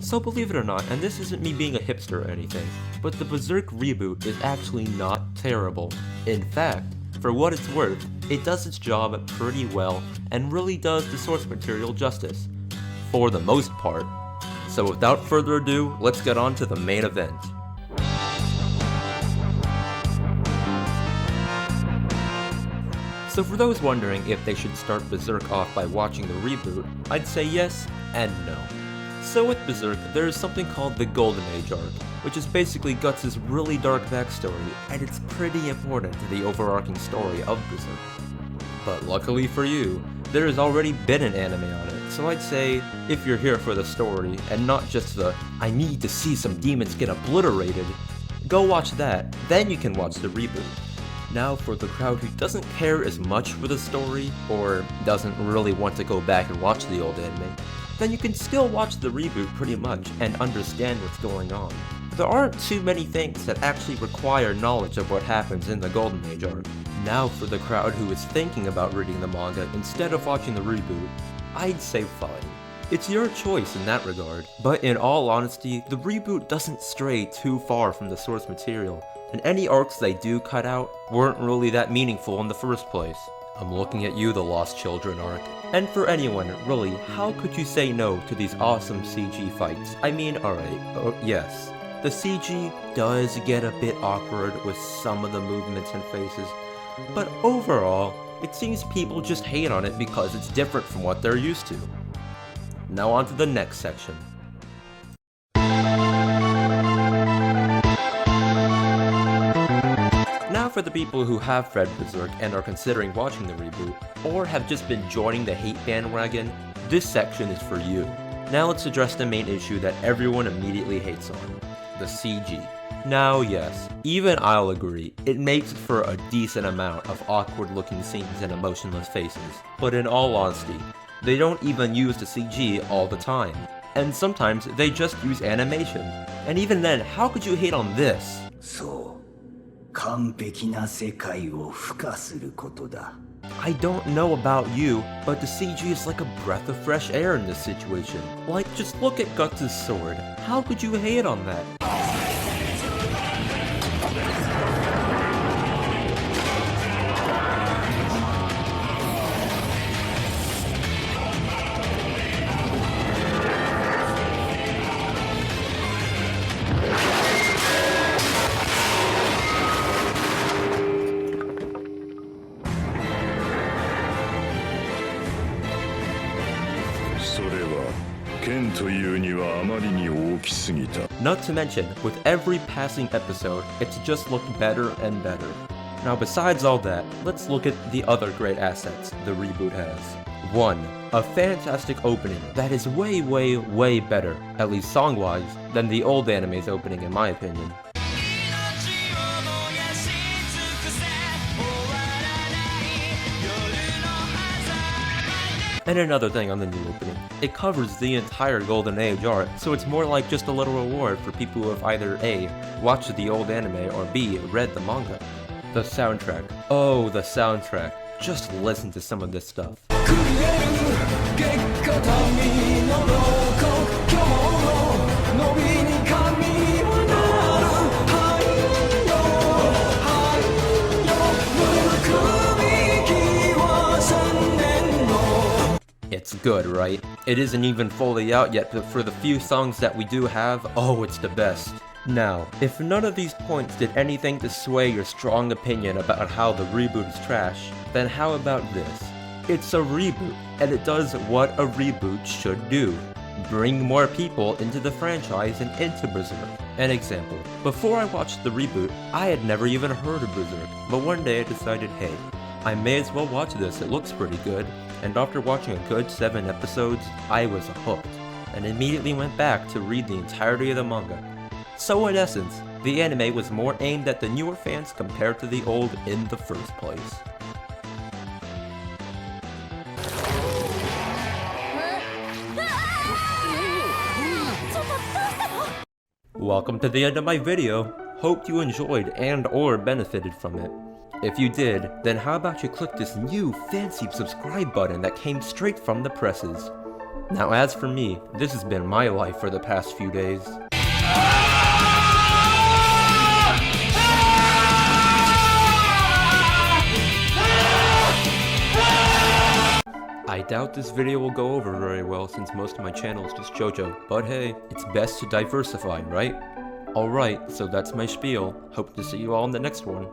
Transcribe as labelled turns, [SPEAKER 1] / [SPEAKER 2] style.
[SPEAKER 1] So believe it or not, and this isn't me being a hipster or anything, but the Berserk reboot is actually not terrible. In fact, for what it's worth, it does its job pretty well and really does the source material justice. For the most part. So without further ado, let's get on to the main event. So for those wondering if they should start Berserk off by watching the reboot, I'd say yes and no. So with Berserk, there is something called the Golden Age arc, which is basically Guts' really dark backstory, and it's pretty important to the overarching story of Berserk. But luckily for you, there has already been an anime on it, so I'd say, if you're here for the story, and not just the, I need to see some demons get obliterated, go watch that, then you can watch the reboot. Now for the crowd who doesn't care as much for the story, or doesn't really want to go back and watch the old anime, then you can still watch the reboot pretty much and understand what's going on. There aren't too many things that actually require knowledge of what happens in the Golden Age arc. Now for the crowd who is thinking about reading the manga instead of watching the reboot, I'd say fine. It's your choice in that regard, but in all honesty, the reboot doesn't stray too far from the source material, and any arcs they do cut out weren't really that meaningful in the first place. I'm looking at you, the Lost Children arc. And for anyone, really, how could you say no to these awesome CG fights? I mean, alright, yes. The CG does get a bit awkward with some of the movements and faces, but overall, it seems people just hate on it because it's different from what they're used to. Now on to the next section. Now for the people who have read Berserk and are considering watching the reboot, or have just been joining the hate bandwagon, this section is for you. Now let's address the main issue that everyone immediately hates on, the CG. Now yes, even I'll agree, it makes for a decent amount of awkward looking scenes and emotionless faces, but in all honesty, they don't even use the CG all the time, and sometimes they just use animation, and even then, how could you hate on this? I don't know about you, but the CG is like a breath of fresh air in this situation. Like, just look at Guts' sword. How could you hate on that? Not to mention, with every passing episode, it's just looked better and better. Now besides all that, let's look at the other great assets the reboot has. 1. A fantastic opening that is way better, at least song-wise, than the old anime's opening in my opinion. And another thing on the new opening, it covers the entire Golden Age arc, so it's more like just a little reward for people who have either A, watched the old anime, or B, read the manga. The soundtrack. Oh, the soundtrack. Just listen to some of this stuff. It's good, right? It isn't even fully out yet, but for the few songs that we do have, oh, it's the best. Now, if none of these points did anything to sway your strong opinion about how the reboot is trash, then how about this? It's a reboot, and it does what a reboot should do. Bring more people into the franchise and into Berserk. An example, before I watched the reboot, I had never even heard of Berserk, but one day I decided, hey, I may as well watch this, it looks pretty good, and after watching a good 7 episodes, I was hooked, and immediately went back to read the entirety of the manga. So in essence, the anime was more aimed at the newer fans compared to the old in the first place. Welcome to the end of my video. Hope you enjoyed and or benefited from it. If you did, then how about you click this new fancy subscribe button that came straight from the presses. Now as for me, this has been my life for the past few days. I doubt this video will go over very well since most of my channel is just JoJo, but hey, it's best to diversify, right? Alright, so that's my spiel. Hope to see you all in the next one.